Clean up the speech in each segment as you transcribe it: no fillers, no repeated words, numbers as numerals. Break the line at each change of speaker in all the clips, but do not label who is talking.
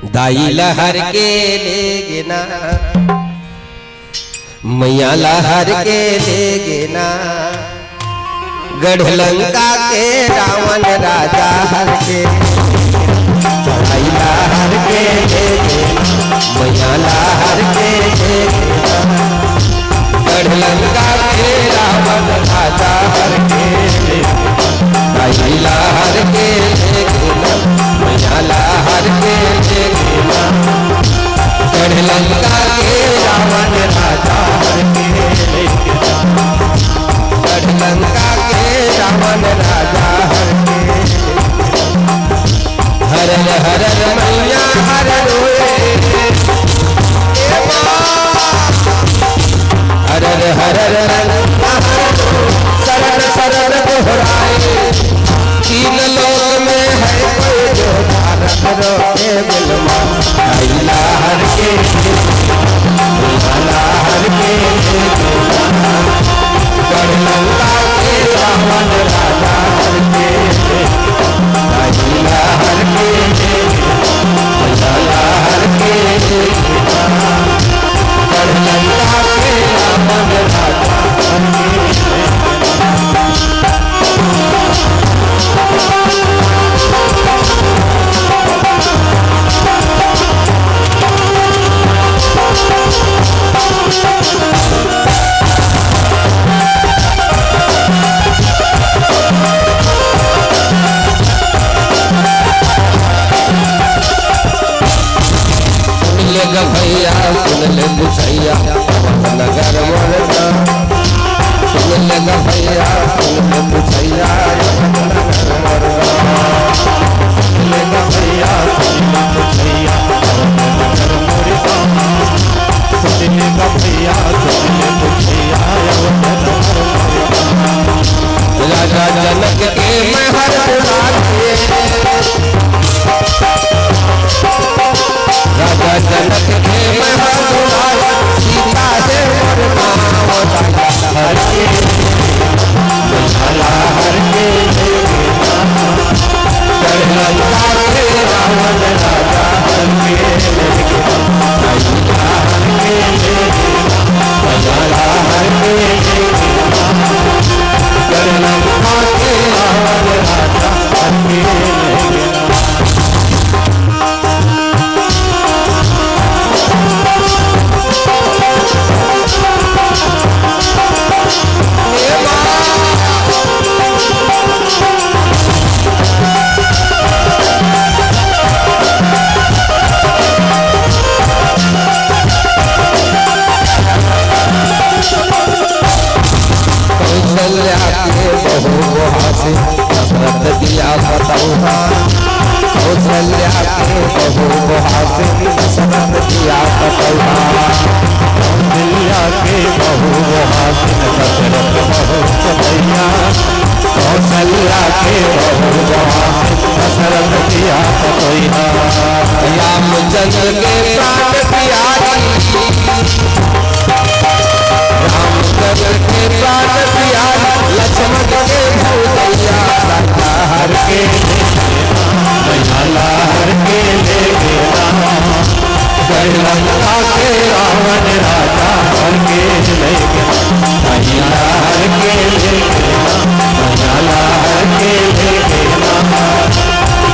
दाई लहर के ले गिना मैया लहर के ले गिना गढ़ लंका के रावण राजा हर के दाई लहर के ले गिना मैया लहर के ले गिना गढ़ लंका के रावण राजा हर के दाई लहर के ले गिना मैया लहर के ले गिना गढ़ लंका के रावण राजा हर के ले गिना गढ़ लंका के रावण राजा हर के हर हर मैया हर रोए हर हर शरण शरण दोहराए तीन लोक में है कोई जो भारत रोके बिलवा दाई लहर के लहर के गढ़ लंका के रावण राजा हर के दाई लहर के लहर के गढ़ लंका के रावण राजा हर भैया सुन ले बुझैया नगर मोरना सुन ले भैया सुन ले बुझैया नगर मोरना सुन ले भैया सुन ले बुझैया नगर मोरना सुन ले भैया सुन ले बुझैया नगर मोरना राजा जनक के महल बुलाए राजा जनक के महल बुलाए सीता से मोर नाम हर के हर के गढ़ लंका के रावण राजा हर के हर के गढ़ लंका के रावण राजा हर के दशरथ दिया बतौहा कौशल्या के बहु बहासे दशरथ दिया बतौहा कौशल्या के बहु बहासे दशरथ बहु बतैया कौशल्या के बहु बहासे दशरथ दिया बतैया रामचंद्र के प्राण प्यारी रामचंद्र के प्राण प्यारी लक्ष्मण के भौजैया हर के लहर के ले गिना गढ़ लंका के रावण राजा हर के ले गिना लहर के ले गिना लहर के ले गिना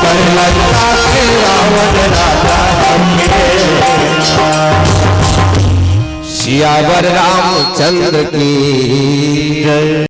गढ़ लंका के रावण राजा हर के सियावर रामचंद्र की जय।